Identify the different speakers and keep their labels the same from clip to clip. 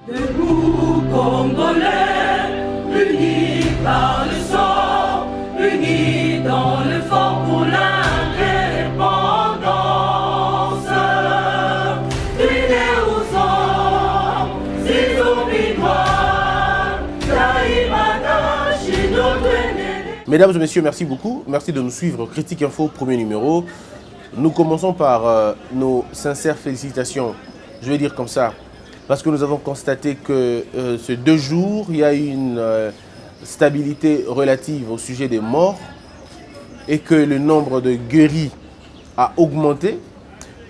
Speaker 1: Debout Congolais, unis par le sang, unis dans le fort pour l'indépendance. Unis aux hommes, ces obligeoires, Taïmana, Chidotene.
Speaker 2: Mesdames et messieurs, merci beaucoup. Merci de nous suivre. Critique Info, premier numéro. Nous commençons par nos sincères félicitations. Je vais dire comme ça. Parce que nous avons constaté que ces 2 jours, il y a une stabilité relative au sujet des morts et que le nombre de guéris a augmenté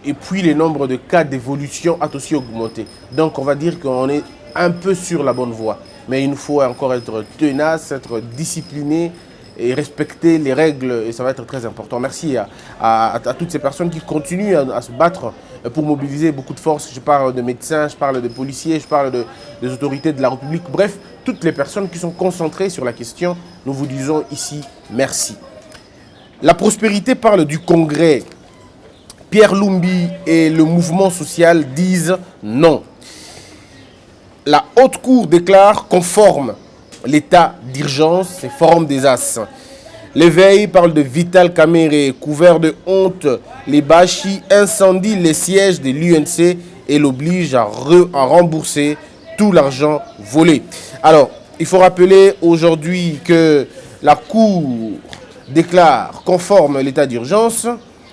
Speaker 2: et puis le nombre de cas d'évolution a aussi augmenté. Donc on va dire qu'on est un peu sur la bonne voie. Mais il nous faut encore être tenace, être discipliné et respecter les règles, et ça va être très important. Merci à toutes ces personnes qui continuent à se battre pour mobiliser beaucoup de forces. Je parle de médecins, je parle de policiers, je parle des autorités de la République. Bref, toutes les personnes qui sont concentrées sur la question, nous vous disons ici merci. La prospérité parle du Congrès. Pierre Lumbi et le mouvement social disent non. La Haute Cour déclare conforme l'état d'urgence, c'est Forum des As. L'éveil parle de Vital Kamere, couvert de honte. Les Bachi incendient les sièges de l'UNC et l'obligent à rembourser tout l'argent volé. Alors, il faut rappeler aujourd'hui que la Cour déclare conforme l'état d'urgence,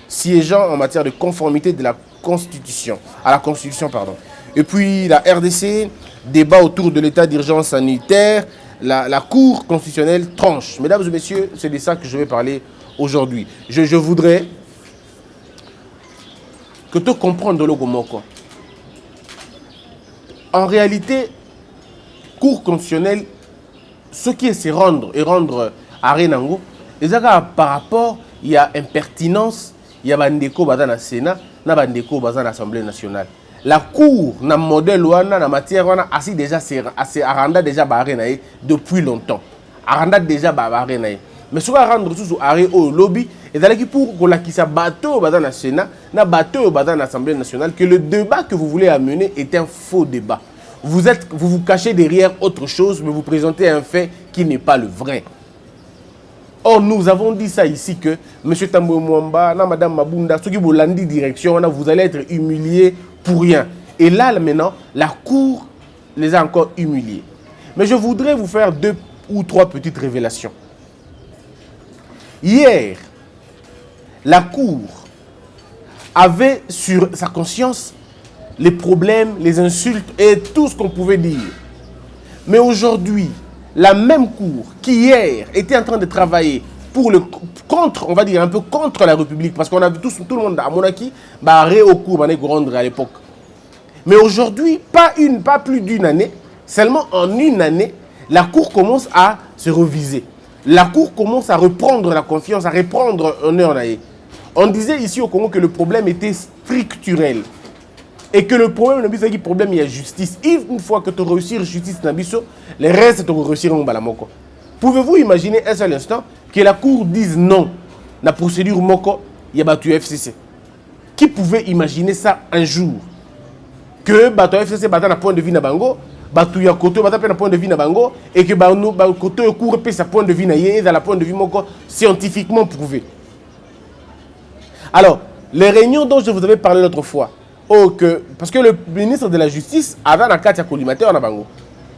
Speaker 2: siégeant en matière de conformité de la Constitution, à la Constitution, pardon. Et puis la RDC débat autour de l'état d'urgence sanitaire. La Cour constitutionnelle tranche. Mesdames et messieurs, c'est de ça que je vais parler aujourd'hui. Je voudrais que tu comprennes le Gomoko. En réalité, Cour constitutionnelle, ce qui est se rendre et rendre à Renango, par rapport, il y a impertinence, il y a Bandeko dans le Sénat, il y a Bandeko dans l'Assemblée nationale. La Cour, dans le modèle, dans la matière, a déjà arrêté déjà barré depuis longtemps. Arrêté déjà barré. Mais ce qu'on a rendu au lobby, et d'ailleurs pour qu'on ait un bateau dans le Sénat, un bateau dans l'Assemblée nationale, que le débat que vous voulez amener est un faux débat. Vous vous cachez derrière autre chose, mais vous présentez un fait qui n'est pas le vrai. Or, nous avons dit ça ici que M. Tambou Mwamba, Mme Mabunda, ceux qui vous l'ont dit direction, vous allez être humiliés pour rien. Et là, maintenant, la Cour les a encore humiliés. Mais je voudrais vous faire 2 ou 3 petites révélations. Hier, la Cour avait sur sa conscience les problèmes, les insultes et tout ce qu'on pouvait dire. Mais aujourd'hui, la même Cour qui hier était en train de travailler pour contre, on va dire un peu contre la République, parce qu'on a vu tout le monde à Monaki, barré au cours à l'époque. Mais aujourd'hui, pas plus d'une année, seulement en une année, la Cour commence à se reviser. La Cour commence à reprendre la confiance, à reprendre honneur. On disait ici au Congo que le problème était structurel. Et que le problème, c'est que le problème, il y a justice. Une fois que tu réussis la justice, le reste, tu réussis en balamoko. Pouvez-vous imaginer un seul instant que la Cour dise non la procédure Moko, il y a battu FCC? Qui pouvait imaginer ça un jour? Que battu FCC battu na point de vue na bango, battu ya koto battu na point de vue na bango, et que koto Cour peut sa point de vue na yé dans la point de vue Moko scientifiquement prouvé. Alors, les réunions dont je vous avais parlé l'autre fois, parce que le ministre de la Justice avait un cas de collimateur na bango.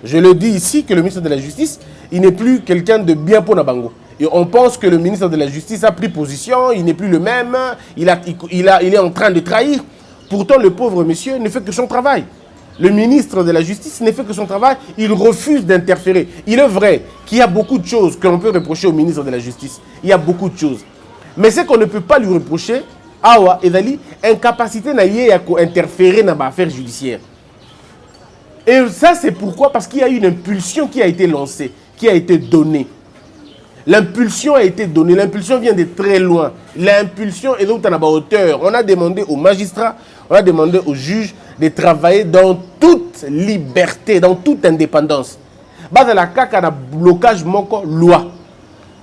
Speaker 2: Je le dis ici que le ministre de la Justice, il n'est plus quelqu'un de bien pour Nabango. Et on pense que le ministre de la Justice a pris position, il n'est plus le même, il est en train de trahir. Pourtant, le pauvre monsieur ne fait que son travail. Le ministre de la Justice ne fait que son travail, il refuse d'interférer. Il est vrai qu'il y a beaucoup de choses que l'on peut reprocher au ministre de la Justice. Il y a beaucoup de choses. Mais ce qu'on ne peut pas lui reprocher, awa ezali incapacité na yé à interférer dans l'affaire judiciaire. Et ça, c'est pourquoi? Parce qu'il y a une impulsion qui a été lancée, qui a été donnée. L'impulsion a été donnée. L'impulsion vient de très loin. L'impulsion est donc à la hauteur. On a demandé aux magistrats, on a demandé aux juges de travailler dans toute liberté, dans toute indépendance. Bas la caca na blocage moko loi.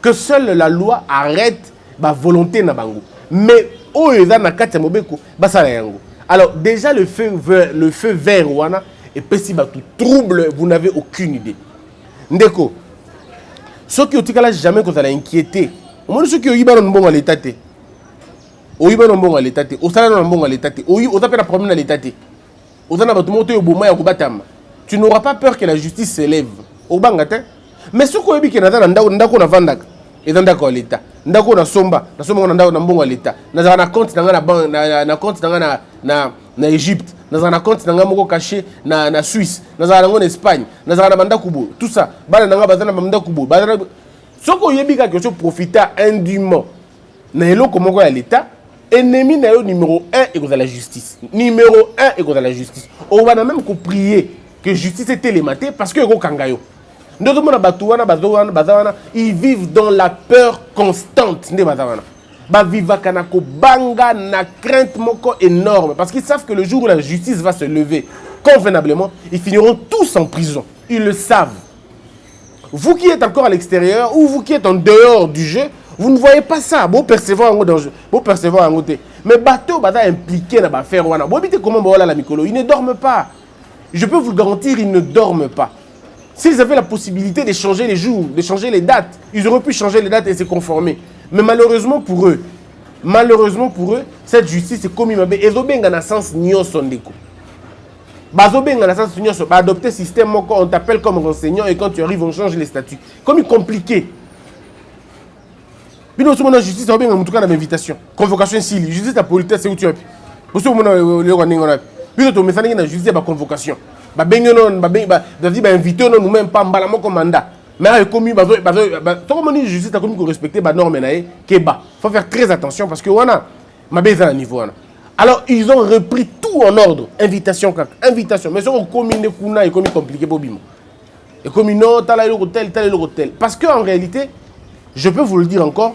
Speaker 2: Que seule la loi arrête la volonté na bango. Mais au na kati mobeko basa yango. Alors déjà le feu vert wana et pesi ba tout trouble, vous n'avez aucune idée. Ndeko, ceux qui ont jamais qu'on a inquiété. Moi ceux qui ont eu un bon à l'état. Au eu un bon à l'état, au salaire un bon à l'état, au eu autant la problème à l'état. Autant na batumoto au boma ya kubatama. Tu n'auras pas peur que la justice s'élève. Au bangate. Mais ce qu'on a dit que ndako na vandaka et ndako à l'état. Ndako na somba na ndako na mbongo à l'état. Na compte na compte na Égypte, na compte na moko caché na Suisse, na en Espagne, na bandako bo. Tout ça, bana na bazana bandako bo. Ce qu'on a dit que tu profites indûment. Na eloko moko à l'état. Ennemi numéro 1 est la justice. Numéro 1 est la justice. On va même prier que justice est télématée parce que Kangayo. Ils vivent dans la peur constante. Ils vivent banga na crainte énorme parce qu'ils savent que le jour où la justice va se lever convenablement, ils finiront tous en prison. Ils le savent. Vous qui êtes encore à l'extérieur ou vous qui êtes en dehors du jeu, vous ne voyez pas ça. Vous percevez un danger. Vous percevez un côté. Mais bateau bata impliqué dans l'affaire. Vous habitez comment la Mikolo? Ils ne dorment pas. Je peux vous le garantir, ils ne dorment pas. S'ils avaient la possibilité de changer les jours, de changer les dates, ils auraient pu changer les dates et se conformer. Mais malheureusement pour eux, cette justice est comme il m'a dit. Ils ont bien dans sens nyo sondeko. Bazobenga na sens nyo so ba adopter système on t'appelle comme enseignant et quand tu arrives on change les statuts. Comme il est compliqué. Puis nous sommes en justice, on a bien invitation. Convocation ici, justice la politesse, c'est où tu es. Nous sommes en puis nous sommes en justice, la convocation. Inviter nous même pas en mandat. Mais comme on justice, la commune respecter les normes, il faut faire très attention parce que voilà, ma baisse à un niveau. Alors ils ont repris tout en ordre. Invitation. Mais si on commune et comme compliqué pour Bimo. Et comme non, tel hôtel. Parce qu'en réalité, je peux vous le dire encore,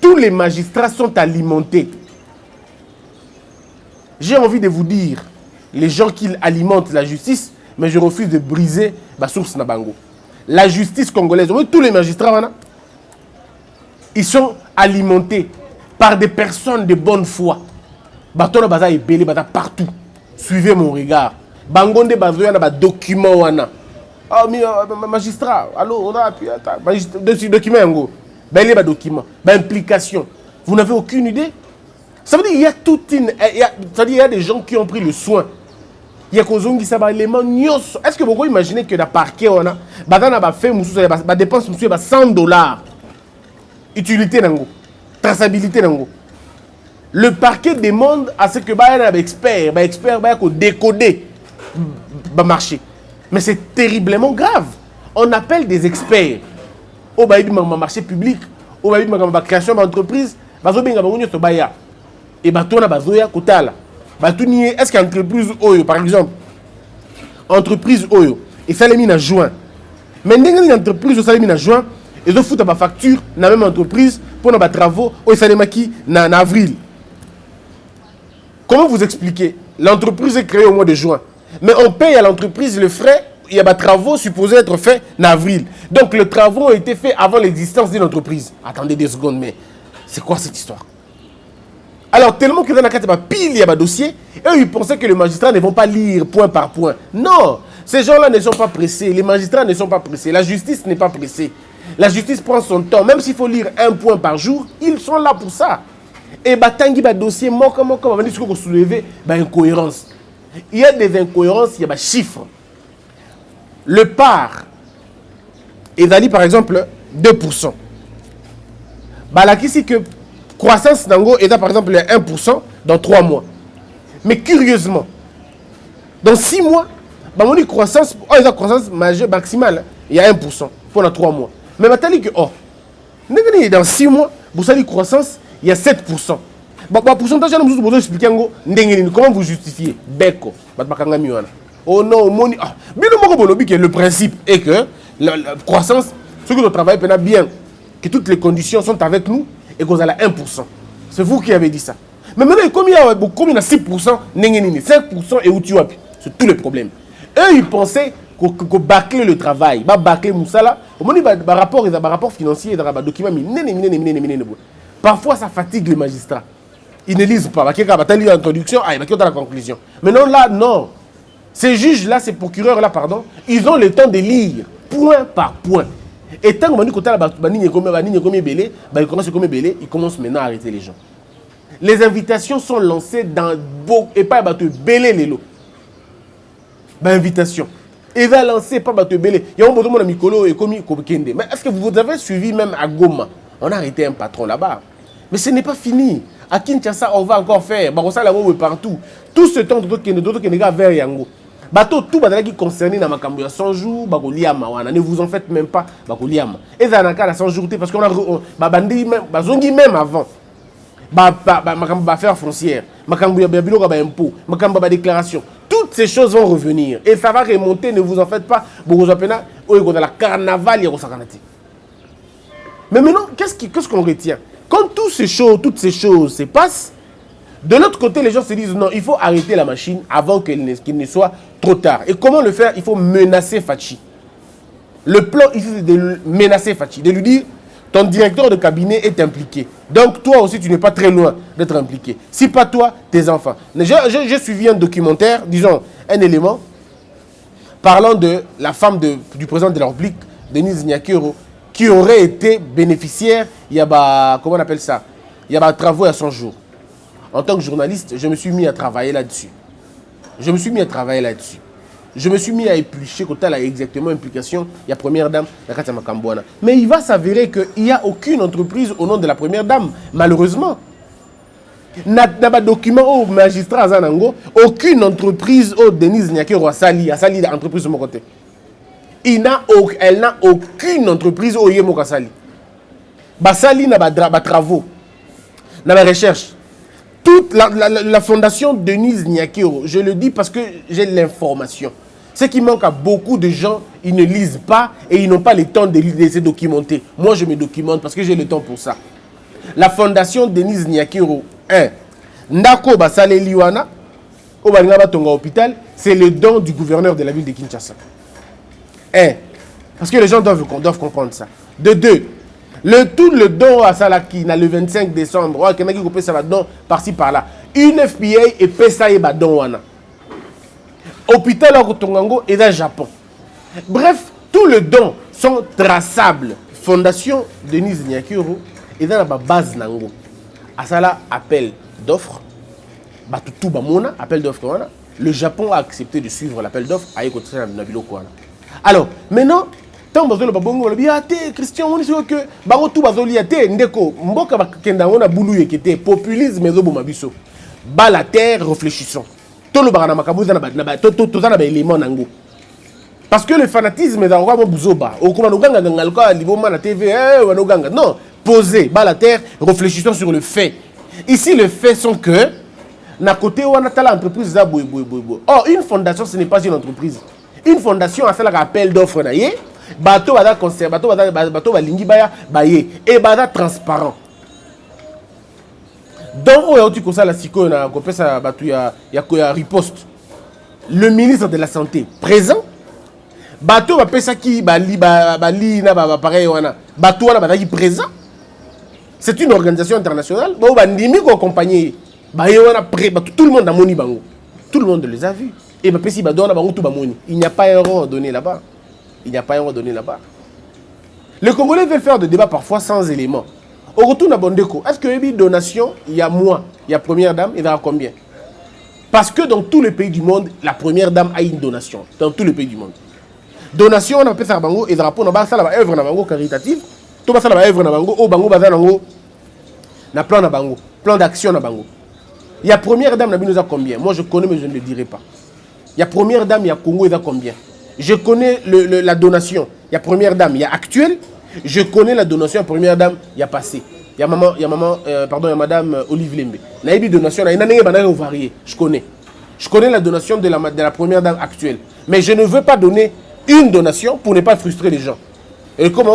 Speaker 2: tous les magistrats sont alimentés. J'ai envie de vous dire, les gens qui alimentent la justice, mais je refuse de briser la source Nabango. La justice congolaise, tous les magistrats, ils sont alimentés par des personnes de bonne foi. Bato baza ebele bata partout. Suivez mon regard. Bangonde bazoya na ba document wana. Ah mais magistrat, allô, on a appuyé document ngo. Ben les documents, ben implication. Vous n'avez aucune idée? Ça veut dire qu'il y a toute une il y a des gens qui ont pris le soin. Il y a kozongi ça ba élément nyos. Est-ce que vous pouvez imaginer que la parquet on a badana ba fait mususu ba dépense mususu ba $100. Utilité nango. Traçabilité nango. Le parquet demande à ce que un expert décoder le marché. Mais c'est terriblement grave. On appelle des experts au marché public, au création d'entreprise, et est-ce qu'entreprise Oyo, par exemple, entreprise Oyo, il fallait mis en juin. Mais une entreprise, il fallait mis en juin, ils ont foutu ma facture dans la même entreprise pour nos travaux, il fallait maquiller en avril. Comment vous expliquez? L'entreprise est créée au mois de juin. Mais on paye à l'entreprise le frais, il y a des travaux supposés être faits en avril. Donc les travaux ont été faits avant l'existence d'une entreprise. Attendez 2 secondes, mais c'est quoi cette histoire? Alors tellement que dans la carte, il y a des dossiers, eux ils pensaient que les magistrats ne vont pas lire point par point. Non, ces gens-là ne sont pas pressés, les magistrats ne sont pas pressés, la justice n'est pas pressée. La justice prend son temps, même s'il faut lire 1 point par jour, ils sont là pour ça. Et batangi ba dossier comment on va dire ce qu'on soulever incohérence. Il y a des incohérences, il y a des chiffres. Le par est d'aller par exemple 2%. Là ici que croissance nango est par exemple 1% dans 3 mois. Mais curieusement, dans 6 mois, on dit croissance majeure maximale, il y a 1% pendant 3 mois. Mais maintenant dans 6 mois, vous avez croissance il y a 7%. Pourcentage, vous expliquer comment vous justifiez. Beko. Oh non, le principe est que la croissance, ceux qui travaillent bien, que toutes les conditions sont avec nous et qu'on a 1%. C'est vous qui avez dit ça. Mais maintenant, comme il y a 6%, 5% et où tu as. C'est tous les problèmes. Eux, ils pensaient qu'on bâclait le travail. Bâcler Moussala. Au rapport financier, il y a des documents. Parfois, ça fatigue les magistrats. Ils ne lisent pas. Il y a l'introduction, il y a la conclusion. Mais non, là, non. Ces juges-là, ces procureurs-là, pardon, ils ont le temps de lire, point par point. Et tant que ils commencent maintenant à arrêter les gens. Les invitations sont lancées dans beaucoup, et pas belé les lots. Invitation. Et va lancer pas belé. Il y a un moment Mikolo et Komi Kobekende. Mais est-ce que vous avez suivi même à Goma? On a arrêté un patron là-bas. Mais ce n'est pas fini. À Kinshasa, on va encore faire. Barossa là partout. Tout ce temps, d'autres qui vers Yango. Bateau tout qui concerné dans ma cambouille 100 jours, ne vous en faites même pas. Et ça n'a qu'à 100 jours parce qu'on a bandi même avant. Ma faire foncière, ma impôt, ma déclaration. Toutes ces choses vont revenir et ça va remonter, ne vous en faites pas. On a la carnaval. Mais maintenant, qu'est-ce qu'on retient? Quand toutes ces choses se passent, de l'autre côté, les gens se disent non, il faut arrêter la machine avant qu'il ne soit trop tard. Et comment le faire? Il faut menacer Fachi. Le plan ici, c'est de menacer Fachi, de lui dire ton directeur de cabinet est impliqué. Donc toi aussi, tu n'es pas très loin d'être impliqué. Si pas toi, tes enfants. J'ai suivi un documentaire, disons un élément, parlant de la femme du président de la République, Denise Nyakero, qui aurait été bénéficiaire, il y a, comment on appelle ça? Il y a travaux à 100 jours. En tant que journaliste, je me suis mis à travailler là-dessus. Je me suis mis à éplucher quand elle a exactement implication, il y a première dame, la Katia Makambouana. Mais il va s'avérer qu'il n'y a aucune entreprise au nom de la première dame, malheureusement. N'a pas document au magistrat Zanango, aucune entreprise au Denise Nyakero a sali l'entreprise de mon côté. Elle n'a aucune entreprise au Yemo Kasali. Basali n'a pas travaux, n'a pas recherche. Toute la fondation Denise Nyakero, je le dis parce que j'ai l'information. Ce qui manque à beaucoup de gens, ils ne lisent pas et ils n'ont pas le temps de se documenter. Moi, je me documente parce que j'ai le temps pour ça. La fondation Denise Nyakero 1, Ndako Basale Liwana, au Tonga Hôpital, c'est le don du gouverneur de la ville de Kinshasa. 1. Parce que les gens doivent comprendre ça. De 2. Tout le don à Salaki, le 25 décembre, ça va don par-ci par-là. Une FPA et Pesa et Badon Wana. Hôpital à Kotongango et dans Japon. Bref, tous les dons sont traçables. Fondation Denise Nyakero et dans la base Nango. À ça là, appel d'offres. Batutu Bamona, appel d'offres. Le Japon a accepté de suivre l'appel d'offres à Ekotsé Nabilo Kwana. Alors, maintenant, tant que le babongo le Christian on dit que bango tout bazoli ate ndeko mboka bakenda ona bulu yekete populisme ezo boma biso ba la terre réfléchissons to lo barana makabuza na to za na ba élément nango parce que le fanatisme est dans buzoba okuma no ganga ngalko liboma na TV wana ganga non posez ba la terre réfléchissons sur le fait ici les faits sont que na côté wana tala entreprise za boy. Oh, une fondation ce n'est pas une entreprise. Une fondation a fait l'appel d'offres na yé bateau va conserver bateau va lingi baya baye et bada transparent. Donc on tu comme ça la siko na ko pesa bateau ya riposte. Le ministre de la santé présent bateau va pesa ki bali na pareil wana bateau wana ba présent. C'est une organisation internationale ba bandimi ko accompagner baye wana tout le monde a moni bango. Tout le monde les a vus. Et bah pesi ba dona bango tout ba moni. Il n'y a pas un rond donné là-bas. Il n'y a pas un rond donné là-bas. Les Congolais veulent faire des débats parfois sans éléments. Au retour à Bondeko, est-ce que les donations, il y a moi, il y a première dame, il y a combien? Parce que dans tous les pays du monde, la première dame a une donation. Dans tous les pays du monde. Donation, on appelle ça bango et drapeau, on a ça la œuvre na bango caritative. Tout ça la œuvre na bango, au bango bazar nango. Na plan na bango, plan d'action na bango. Il y a première dame, nous a combien? Moi je connais mais je ne le dirai pas. Il y a première dame, il y a Congo, il y a combien? Je connais la donation. Il y a première dame, il y a actuelle. Je connais la donation, première dame, il y a passé. Il y a madame Olive Lembe. Il y a une donation, il y a une variée. Je connais. Je connais la donation de la première dame actuelle. Mais je ne veux pas donner une donation pour ne pas frustrer les gens. Et comment?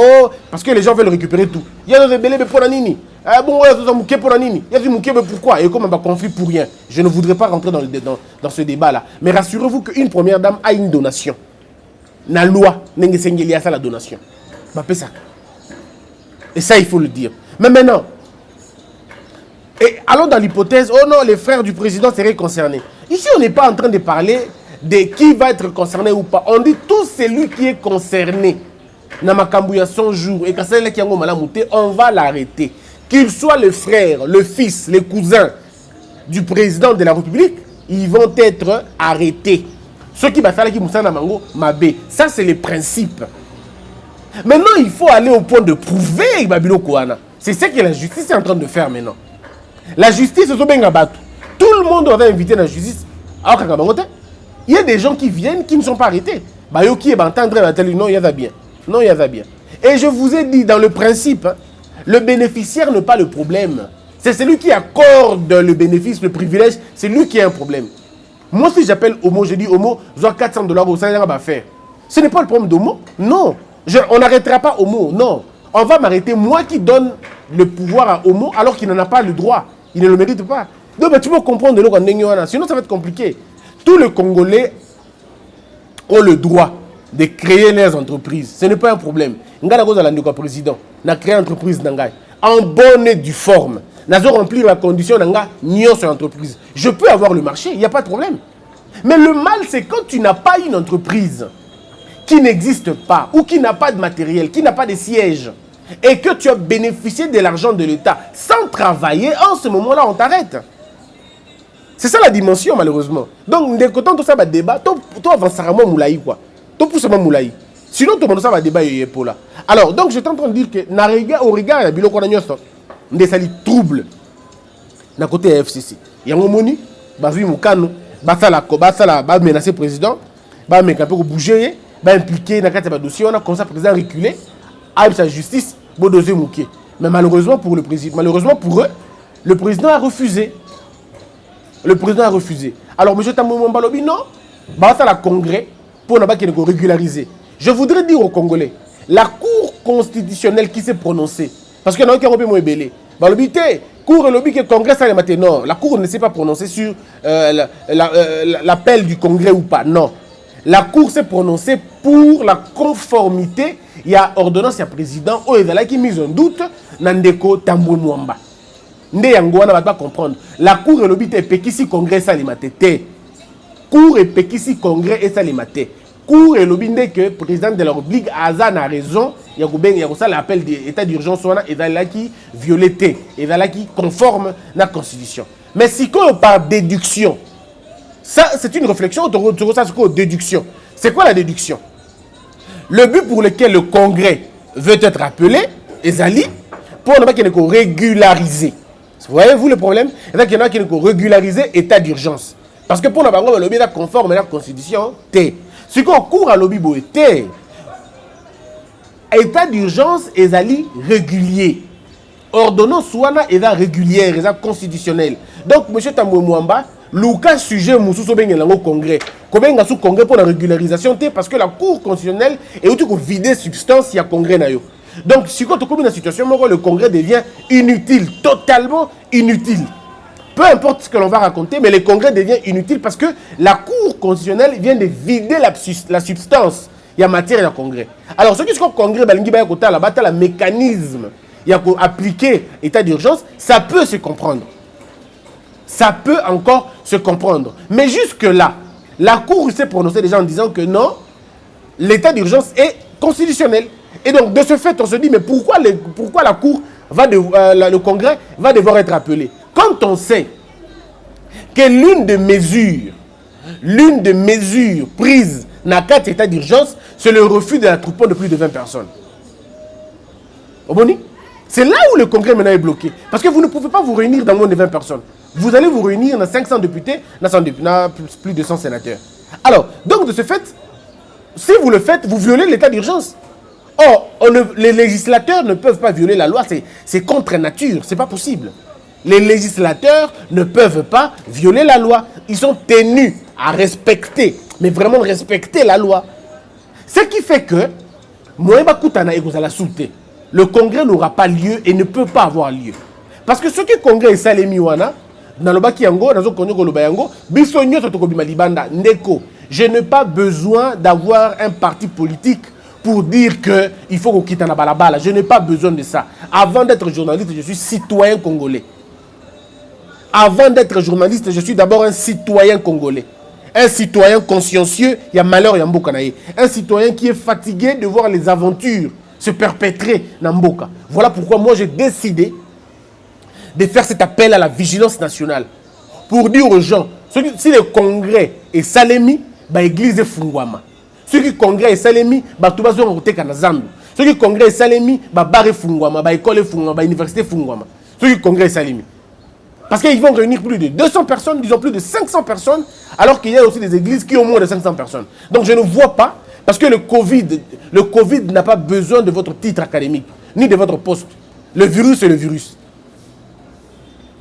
Speaker 2: Parce que les gens veulent récupérer tout. Il y a des bébés pour la nini. Bon, il y a des mouquets pour la nini. Il y a des mouquets pourquoi? Et comment on va conflit pour rien? Je ne voudrais pas rentrer dans ce débat-là. Mais rassurez-vous qu'une première dame a une donation. La loi, n'est pas la donation. Et ça, il faut le dire. Mais maintenant, et allons dans l'hypothèse, oh non, les frères du président seraient concernés. Ici, on n'est pas en train de parler de qui va être concerné ou pas. On dit tout celui qui est concerné. Namakambouya 100 jours et on va l'arrêter. Qu'il soit le frère, le fils, les cousins du président de la République, ils vont être arrêtés. Ceux qui vont faire qui Moussa Namango, Mabé. Ça, c'est le principe. Maintenant, il faut aller au point de prouver Babilo Kouana. C'est ce que la justice est en train de faire maintenant. La justice, c'est bien Gabatou. Tout le monde va inviter la justice. Il y a des gens qui viennent qui ne sont pas arrêtés. Bayo qui est entendre non, il y a bien. Non, il y a bien. Et je vous ai dit, dans le principe, le bénéficiaire n'est pas le problème. C'est celui qui accorde le bénéfice, le privilège, c'est lui qui a un problème. Moi, si j'appelle Homo, je dis Homo, je dois $400 au salaire à faire. Ce n'est pas le problème d'Homo. Non. On n'arrêtera pas Homo. Non. On va m'arrêter, moi qui donne le pouvoir à Homo alors qu'il n'en a pas le droit. Il ne le mérite pas. Donc, tu peux comprendre de l'eau sinon ça va être compliqué. Tous les Congolais ont le droit de créer leurs entreprises. Ce n'est pas un problème. Ngala goza la président n'a créé une entreprise en bonne et due forme. N'a remplir la condition d'anga nion sur l'entreprise. Je peux avoir le marché, il n'y a pas de problème. Mais le mal, c'est quand tu n'as pas une entreprise qui n'existe pas ou qui n'a pas de matériel, qui n'a pas de siège et que tu as bénéficié de l'argent de l'État sans travailler, en ce moment-là, on t'arrête. C'est ça la dimension, malheureusement. Donc, dès que tout ça va débat, tu avances à moulaï, quoi. Tu pousses à moulaï. Sinon, tout le monde ça va débat pour là. Alors, donc, je suis en train de dire que, au regard, il y a bilo qu'on a des salis troubles. D'un côté, FCC. Il y a un moni, Bazoui Moukano, Basala, menacer le président, un peu bouger, impliqué dans le dossier, on a comme ça, le président reculé, avec sa justice, dossier mouqué. Mais malheureusement pour le président, malheureusement pour eux, le président a refusé. Le président a refusé. Alors, M. Tambou Mbalobi, non, ça la congrès pour ne pas qu'il régulariser. Je voudrais dire aux Congolais, la Cour constitutionnelle qui s'est prononcée, parce qu'il y en a qui ont été ébélés, Mbalobi, Cour et lobby que le Congrès ça les matin. Non, la Cour ne s'est pas prononcée sur l'appel du Congrès ou pas. Non. La Cour s'est prononcée pour la conformité. Il y a ordonnance, il y a président, oh, il y a qui mise en doute, Nandeko Tambou Mwamba. Ndeyangouana va pas comprendre. La Cour et lobby est pékisi Congrès ça les matin. Cour et pékisi Congrès et ça les matin. Cour et lobby que le président de la République Azan a raison. Il y a ça l'appel d'état d'urgence et là qui violeté et là qui conforme la constitution. Mais si on parle déduction, ça c'est une réflexion autour ça c'est déduction. C'est quoi la déduction? Le but pour lequel le Congrès veut être appelé, Ezali, pour ne pas qu'il soit régularisé. Vous voyez vous le problème? Il y en a qui sont régularisé état d'urgence. Parce que pour ne pas le lobby conforme à la constitution, ce qu'on court à lobby boété. État d'urgence est régulier. Ordonnance soit régulière, est constitutionnelle. Donc, M. Tambou Mwamba, le sujet au Congrès. Combien de Congrès pour la régularisation? Parce que la Cour constitutionnelle est où tu peux vider substance, il y a Congrès. Donc, si tu as une situation, le Congrès devient inutile, totalement inutile. Peu importe ce que l'on va raconter, mais le Congrès devient inutile parce que la Cour constitutionnelle vient de vider la substance. Il y a matière et il y a Congrès. Alors, ce qui est au Congrès, il y a un mécanisme. Il y a appliquer l'état d'urgence, ça peut se comprendre. Ça peut encore se comprendre. Mais jusque-là, la Cour s'est prononcée déjà en disant que non, l'état d'urgence est constitutionnel. Et donc, de ce fait, on se dit, mais pourquoi la Cour, le Congrès va devoir être appelé? Quand on sait que l'une des mesures prises dans 4 états d'urgence, c'est le refus de l'attroupement de plus de 20 personnes. C'est là où le Congrès maintenant est bloqué. Parce que vous ne pouvez pas vous réunir dans moins de 20 personnes. Vous allez vous réunir dans 500 députés, dans plus de 100 sénateurs. Alors, donc de ce fait, si vous le faites, vous violez l'état d'urgence. Or, les législateurs ne peuvent pas violer la loi, c'est contre nature, c'est pas possible. Les législateurs ne peuvent pas violer la loi. Ils sont tenus à respecter, mais vraiment respecter la loi. Ce qui fait que, le Congrès n'aura pas lieu et ne peut pas avoir lieu. Parce que ce que le Congrès est salé miwana, dans le Bakiango, dans le Congo, je n'ai pas besoin d'avoir un parti politique pour dire qu'il faut qu'on quitte la balabala. Je n'ai pas besoin de ça. Avant d'être journaliste, je suis citoyen congolais. Avant d'être journaliste, je suis d'abord un citoyen congolais. Un citoyen consciencieux, il y a malheur, il y a Mboka naïe. Un citoyen qui est fatigué de voir les aventures se perpétrer dans Mboka. Voilà pourquoi moi j'ai décidé de faire cet appel à la vigilance nationale pour dire aux gens, si le congrès est salémi, l'église est fungwama. Si le congrès est salémi, tout le monde est en Zambie. Si le congrès est salémi, bar est fungwama, l'école est fungwama, l'université est fungwama. Si le congrès est salémi. Parce qu'ils vont réunir plus de 200 personnes, disons plus de 500 personnes, alors qu'il y a aussi des églises qui ont moins de 500 personnes. Donc je ne vois pas, parce que le Covid n'a pas besoin de votre titre académique, ni de votre poste. Le virus est le virus.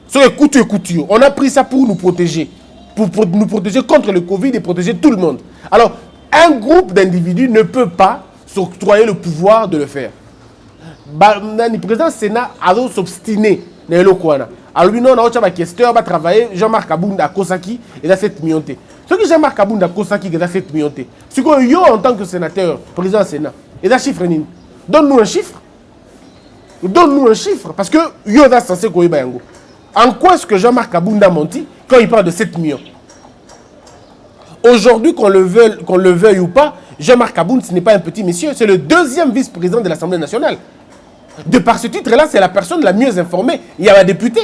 Speaker 2: C'est couture. On a pris ça pour nous protéger. Pour nous protéger contre le Covid et protéger tout le monde. Alors, un groupe d'individus ne peut pas s'octroyer le pouvoir de le faire. Le président du Sénat a s'obstiné. Alors, nous, on a question, va travailler. Jean-Marc Abounda Kosaki, il a 7 millions. Ce que Jean-Marc Abounda Kosaki, il a 7 millions. Ce que yo, en tant que sénateur, président du Sénat, il a chiffre. Donne-nous un chiffre. Donne-nous un chiffre. Parce que yo, est censé qu'on y ait. En quoi est-ce que Jean-Marc Abounda menti quand il parle de 7 millions? Aujourd'hui, qu'on le veuille ou pas, Jean-Marc Abounda, ce n'est pas un petit monsieur, c'est le 2e vice-président de l'Assemblée nationale. De par ce titre-là, c'est la personne la mieux informée. Il y a un député.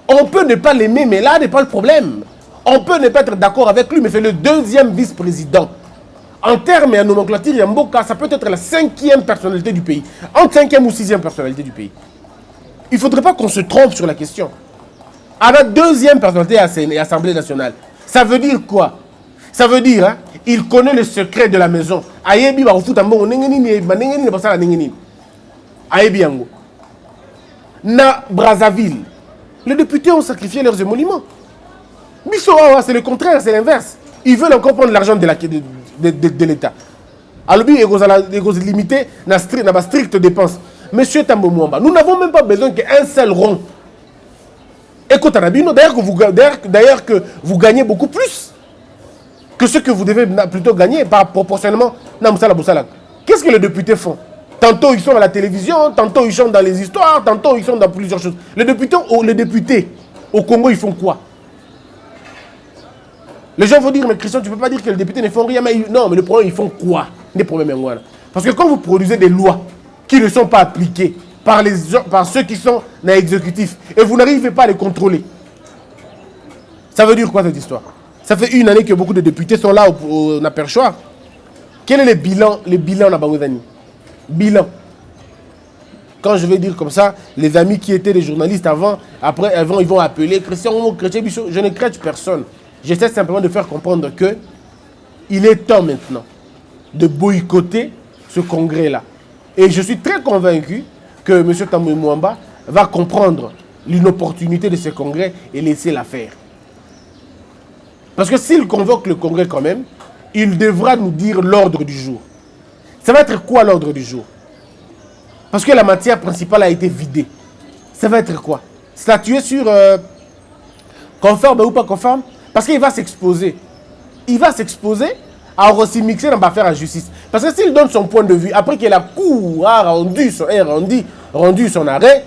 Speaker 2: On peut ne pas l'aimer, mais là n'est pas le problème. On peut ne pas être d'accord avec lui, mais c'est le 2e vice-président. En termes et en nomenclature, Yamboka, ça peut être la 5e personnalité du pays. Entre 5e ou 6e personnalité du pays. Il ne faudrait pas qu'on se trompe sur la question. À la 2e personnalité à l'Assemblée nationale, ça veut dire quoi? Ça veut dire, hein, il connaît le secret de la maison. Ayebi va refout un bon, Ayebi yango. Na Brazzaville, les députés ont sacrifié leurs émoluments. Bissoa, c'est le contraire, c'est l'inverse. Ils veulent encore prendre l'argent de l'État. Alors, ils vont limiter na stricte dépense. Monsieur Tambo Mwamba, nous n'avons même pas besoin qu'un seul rond. Écoute, d'ailleurs que vous gagnez beaucoup plus que ce que vous devez plutôt gagner proportionnellement. Qu'est-ce que les députés font? Tantôt ils sont à la télévision, tantôt ils chantent dans les histoires, tantôt ils sont dans plusieurs choses. Les députés au Congo, ils font quoi? Les gens vont dire, mais Christian, tu ne peux pas dire que les députés ne font rien. Non, mais le problème, ils font quoi? Parce que quand vous produisez des lois qui ne sont pas appliquées par ceux qui sont dans l'exécutif et vous n'arrivez pas à les contrôler, ça veut dire quoi cette histoire? Ça fait une année que beaucoup de députés sont là au Naperchoir. Quel est le bilan Nabangouzani? Bilan. Quand je vais dire comme ça, les amis qui étaient des journalistes avant, après, ils vont appeler Christian, je ne crée personne. J'essaie simplement de faire comprendre que il est temps maintenant de boycotter ce congrès-là. Et je suis très convaincu que M. Tambwe Mwamba va comprendre l'inopportunité de ce congrès et laisser la faire. Parce que s'il convoque le congrès quand même, il devra nous dire l'ordre du jour. Ça va être quoi l'ordre du jour? Parce que la matière principale a été vidée. Ça va être quoi? Statuer sur conforme ou pas conforme? Parce qu'il va s'exposer. Il va s'exposer à aussi mixer dans l'affaire à justice. Parce que s'il donne son point de vue, après que la Cour a rendu son arrêt,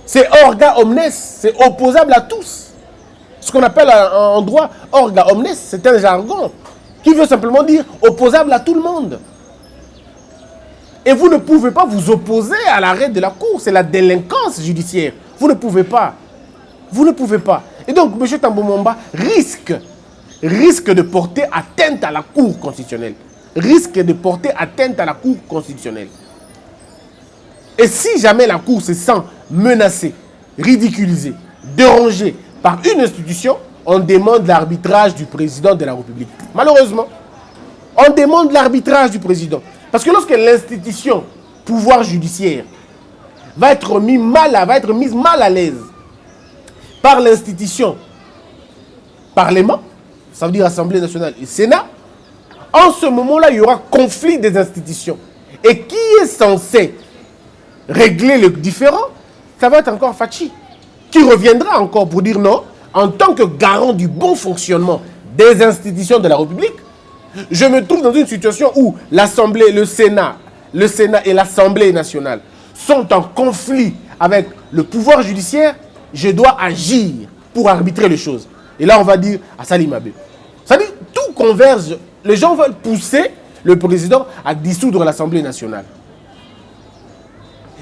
Speaker 2: c'est orga omnes, c'est opposable à tous. Ce qu'on appelle en droit orga omnes, c'est un jargon qui veut simplement dire opposable à tout le monde. Et vous ne pouvez pas vous opposer à l'arrêt de la Cour, c'est la délinquance judiciaire. Vous ne pouvez pas. Vous ne pouvez pas. Et donc, M. Tambwe Mwamba risque de porter atteinte à la Cour constitutionnelle. Risque de porter atteinte à la Cour constitutionnelle. Et si jamais la Cour se sent menacée, ridiculisée, dérangée par une institution, on demande l'arbitrage du président de la République. Malheureusement, on demande l'arbitrage du président. Parce que lorsque l'institution pouvoir judiciaire va être mise mal à l'aise par l'institution Parlement, ça veut dire Assemblée nationale et Sénat, en ce moment-là, il y aura conflit des institutions. Et qui est censé régler le différend? Ça va être encore Fachi, qui reviendra encore pour dire non, en tant que garant du bon fonctionnement des institutions de la République, je me trouve dans une situation où l'Assemblée, le Sénat et l'Assemblée nationale sont en conflit avec le pouvoir judiciaire. Je dois agir pour arbitrer les choses. Et là, on va dire à Salimabe. Ça dit, tout converge. Les gens veulent pousser le président à dissoudre l'Assemblée nationale.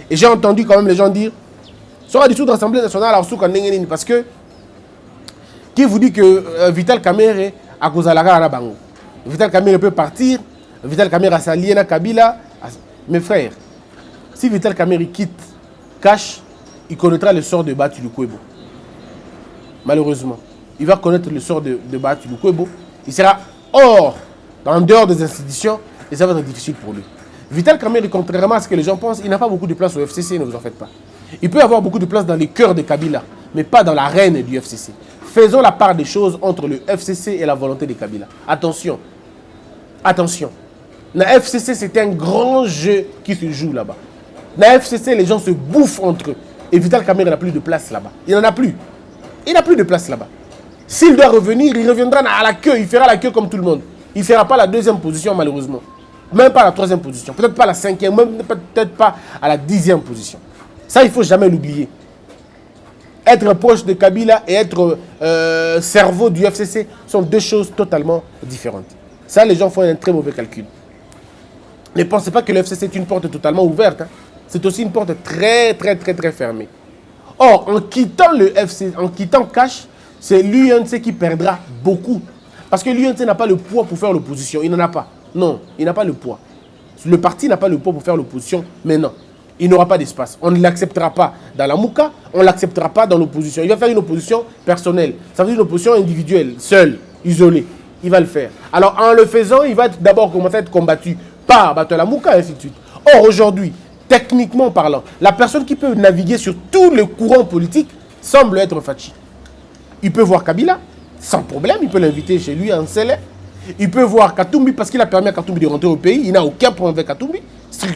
Speaker 2: Et j'ai entendu quand même les gens dire, si on va dissoudre l'Assemblée nationale, alors parce que qui vous dit que Vital Kamerhe a cause à la bango. Vital Kamerhe peut partir, Vital Kamerhe a s'allié à Kabila. Mes frères, si Vital Kamerhe quitte Cash, il connaîtra le sort de Batu Lukwebo. Malheureusement, il va connaître le sort de Batu Lukwebo. Il sera en dehors des institutions, et ça va être difficile pour lui. Vital Kamerhe, contrairement à ce que les gens pensent, il n'a pas beaucoup de place au FCC, ne vous en faites pas. Il peut avoir beaucoup de place dans les cœurs de Kabila, mais pas dans l'arène du FCC. Faisons la part des choses entre le FCC et la volonté de Kabila. Attention, attention. La FCC, c'est un grand jeu qui se joue là-bas. La FCC, les gens se bouffent entre eux. Et Vital Kamerhe n'a plus de place là-bas. Il n'en a plus. Il n'a plus de place là-bas. S'il doit revenir, il reviendra à la queue. Il fera la queue comme tout le monde. Il ne fera pas la deuxième position, malheureusement. Même pas la troisième position. Peut-être pas la cinquième, même peut-être pas à la 10e position. Ça, il ne faut jamais l'oublier. Être proche de Kabila et être cerveau du FCC sont deux choses totalement différentes. Ça, les gens font un très mauvais calcul. Ne pensez pas que le FCC est une porte totalement ouverte. Hein. C'est aussi une porte très fermée. Or, en quittant le FCC, en quittant Cash, c'est l'UNC qui perdra beaucoup. Parce que l'UNC n'a pas le poids pour faire l'opposition. Il n'en a pas. Non, il n'a pas le poids. Le parti n'a pas le poids pour faire l'opposition, mais non. Il n'aura pas d'espace. On ne l'acceptera pas dans la Mouka, on ne l'acceptera pas dans l'opposition. Il va faire une opposition personnelle. Ça veut dire une opposition individuelle, seule, isolée. Il va le faire. Alors, en le faisant, il va d'abord commencer à être combattu par la Mouka, et ainsi de suite. Or, aujourd'hui, techniquement parlant, la personne qui peut naviguer sur tous les courants politiques semble être Fachi. Il peut voir Kabila, sans problème, il peut l'inviter chez lui en Sélé. Il peut voir Katumbi parce qu'il a permis à Katumbi de rentrer au pays. Il n'a aucun problème avec Katumbi.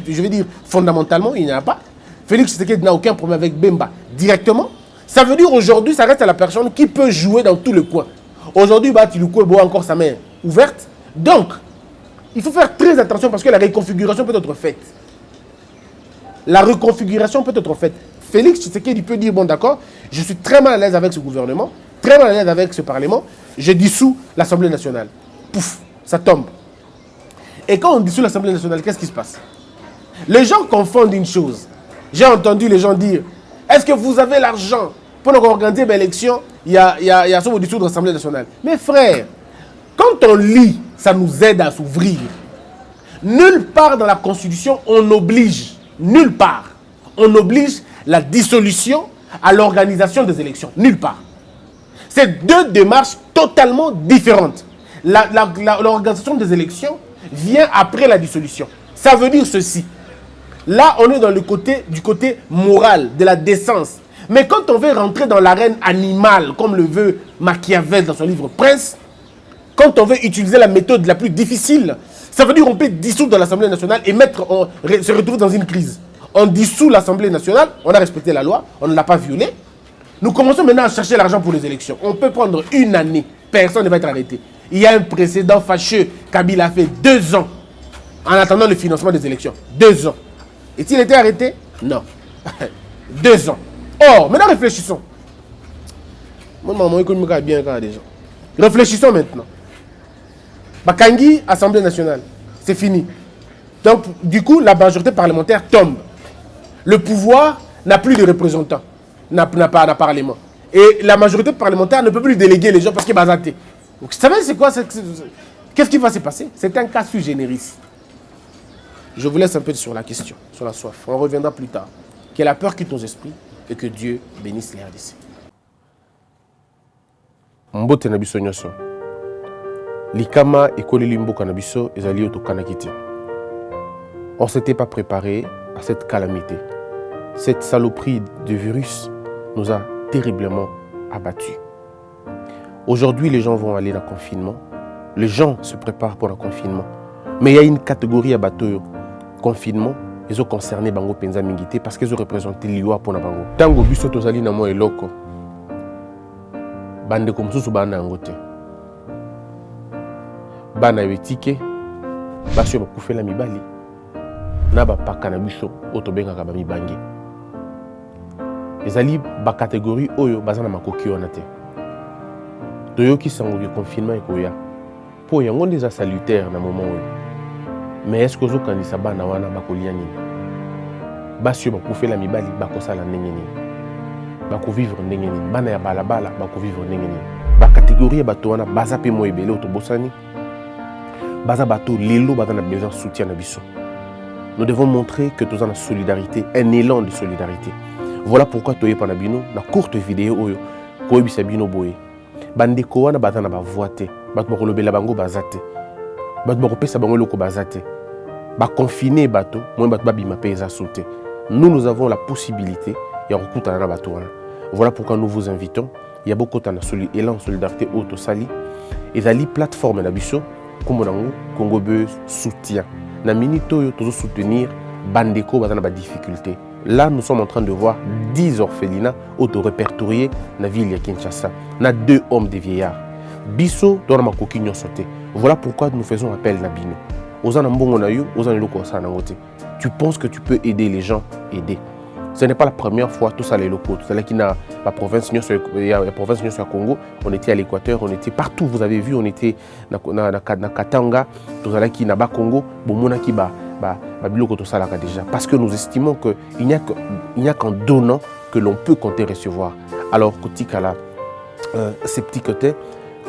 Speaker 2: Je veux dire, fondamentalement, il n'y en a pas. Félix Tshisekedi n'a aucun problème avec Bemba directement. Ça veut dire aujourd'hui, ça reste à la personne qui peut jouer dans tous les coins. Aujourd'hui, Batu Lukwebo a encore sa main ouverte. Donc, il faut faire très attention parce que la reconfiguration peut être faite. La reconfiguration peut être faite. Félix Tshisekedi peut dire, bon d'accord, je suis très mal à l'aise avec ce gouvernement, très mal à l'aise avec ce parlement, je dissous l'Assemblée nationale. Pouf, ça tombe. Et quand on dissout l'Assemblée nationale, qu'est-ce qui se passe? Les gens confondent une chose. J'ai entendu les gens dire, est-ce que vous avez l'argent pour organiser l'élection? Il y a ce dissoudre l'Assemblée nationale. Mes frères, quand on lit, ça nous aide à s'ouvrir. Nulle part dans la Constitution, on oblige, nulle part, on oblige la dissolution à l'organisation des élections. Nulle part. C'est deux démarches totalement différentes. L'organisation des élections vient après la dissolution. Ça veut dire ceci. Là, on est dans du côté moral, de la décence. Mais quand on veut rentrer dans l'arène animale, comme le veut Machiavel dans son livre Prince, quand on veut utiliser la méthode la plus difficile, ça veut dire qu'on peut dissoudre l'Assemblée nationale et se retrouver dans une crise. On dissout l'Assemblée nationale, on a respecté la loi, on ne l'a pas violée. Nous commençons maintenant à chercher l'argent pour les élections. On peut prendre une année, personne ne va être arrêté. Il y a un précédent fâcheux, Kabila a fait 2 ans en attendant le financement des élections. 2 ans. Est-il été arrêté? Non. 2 ans. Or, maintenant réfléchissons. Mon maman économique a bien quand déjà. Réfléchissons maintenant. Bakangi, Assemblée nationale. C'est fini. Donc, du coup, la majorité parlementaire tombe. Le pouvoir n'a plus de représentants. N'a pas un parlement. Et la majorité parlementaire ne peut plus déléguer les gens parce qu'il est basaté. Donc, vous savez, c'est quoi? Qu'est-ce qui va se passer? C'est un cas sui generis. Je vous laisse un peu sur la question, sur la soif. On reviendra plus tard. Que la peur quitte nos esprits et que Dieu bénisse les RDC. Mbote na biso nyoso. Likama ekoleli mboka na biso ezali oto kanakiti. On ne s'était pas préparé à cette calamité. Cette saloperie de virus nous a terriblement abattus. Aujourd'hui, les gens vont aller dans le confinement. Les gens se préparent pour le confinement. Mais il y a une catégorie à bateau confinement. Ils ont concerné Bango Penza Mingité parce qu'ils ont représenté l'IOA pour Bango. Tango biso tozali na mo eloko. Bande comme sous bana ngote. Bana wetike. Basio bakufela mibali. Na ba pakana biso otobenga ka ba mibangi. Ezali ba catégorie oyo bazana makoki ona te. toyoki sango ke confinement ekoya po yango déjà salutaire na moment oyo. Mais est-ce que ozokanisa bana wana bakolia nini? Basi bakufela mibali bakosala ndenge nini? Bakovivre ndenge nini? Bana ya balabala bakovivre ndenge nini? Bakategorie bato wana baza pe mo ebele otobosani. Baza bato lelo baza na besoin de soutien na biso. Nous devons montrer que nous avons la solidarité, un élan de solidarité. Voilà pourquoi toye panabino na courte vidéo oyo ko ebisa bino boye. Bandeko wana baza na ba voite, bato bakolobela bango bazate. Bato bakopesa bango loko bazate. Ba confiner bato, moi bato babima pe eza sauter. Nous avons la possibilité ya rekutana na bato wana. Voilà pourquoi nous vous invitons. Il y a beaucoup de élan de solidarité auto sali. Ezali plateforme na biso kombo nango Congo Buzz soutien. Na minute oyo tozo soutenir bandeko bazana ba difficulté. Là nous sommes en train de voir 10 orphelinats auto répertoriés na ville ya Kinshasa. Na 2 hommes de vieillards. Biso dona makoki nyonso te. Voilà pourquoi nous faisons appel na bino. Ozana mbongo na yo, ozana loko sa na ngote. Tu penses que tu peux aider les gens, aider. Ce n'est pas la première fois tout ça les locaux. Tout ça là qui n'a la province la Congo, on était à l'Équateur, on était partout. Vous avez vu, on était na Katanga, tout ça là qui n'a pas Congo, bomona qui ba biloko tout ça là déjà. Parce que nous estimons que il n'y a qu'en donnant que l'on peut compter recevoir. Alors kotikala ces petits côtés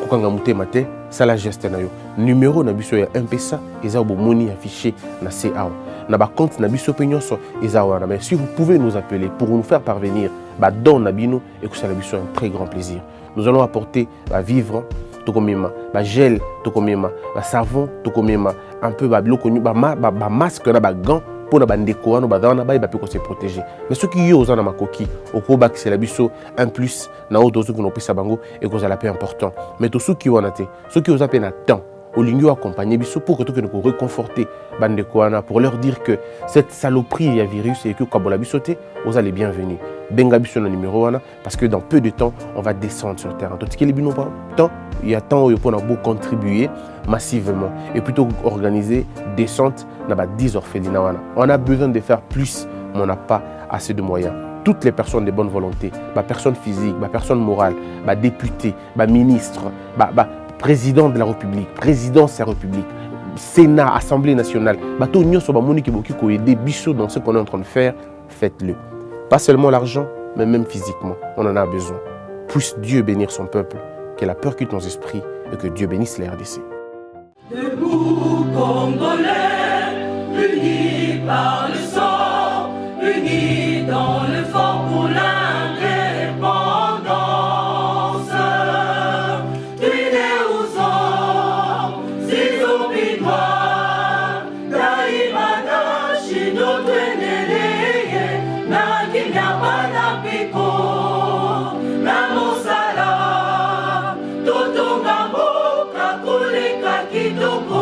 Speaker 2: kokanga mate ça la geste na yo. Numéro na biso ya M-Pesa eza bomoni affiché na CA. Na ba compte na biso pe nyonso eza wana. Mais si vous pouvez nous appeler pour nous faire parvenir ba don na bino et que ça la biso un très grand plaisir. Nous allons apporter ba vivre tokomema, ba gel tokomema, ba savon tokomema, un peu ba biloko ba masque na ba gants pour na bandeko wana ba dana ba pe ko se protéger. Mais ceux qui yo na makoki okoba que c'est la biso un plus na auto ceux qui n'ont pas sa bango et que ça la paix important. Mais tous ceux qui wana te, ceux qui osent peine à temps au lingio accompagner biso pour que tout que nous réconforter bandeko wana pour leur dire que cette saloperie ya virus et que kabola bisoté vous allez bienvenus. Benga biso na numéro wana parce que dans peu de temps on va descendre sur terrain. Tout ce qui est bino pas temps il y a temps où on a beau contribuer massivement et plutôt organiser descente na ba 10 orphelinats wana. On a besoin de faire plus mais on n'a pas assez de moyens. Toutes les personnes de bonne volonté, ba personnes physiques, ba personnes morales, ba députés, ba ministres, président de la République, présidence de la République, Sénat, Assemblée nationale, bateau nyonso ba moni ki boki ko aider biso dans ce qu'on est en train de faire, faites-le. Pas seulement l'argent, mais même physiquement, on en a besoin. Puisse Dieu bénir son peuple, que la peur quitte nos esprits et que Dieu bénisse les RDC.
Speaker 1: Debout Congolais, unis par le sang, unis dans le fort pour l'indépendance. Tués aux hommes, si oublie-moi, Daimana, Shido, Tweneleye, Nakinyabana, Piko, Namosala, Totongambo, Kakuleka, Kitoko.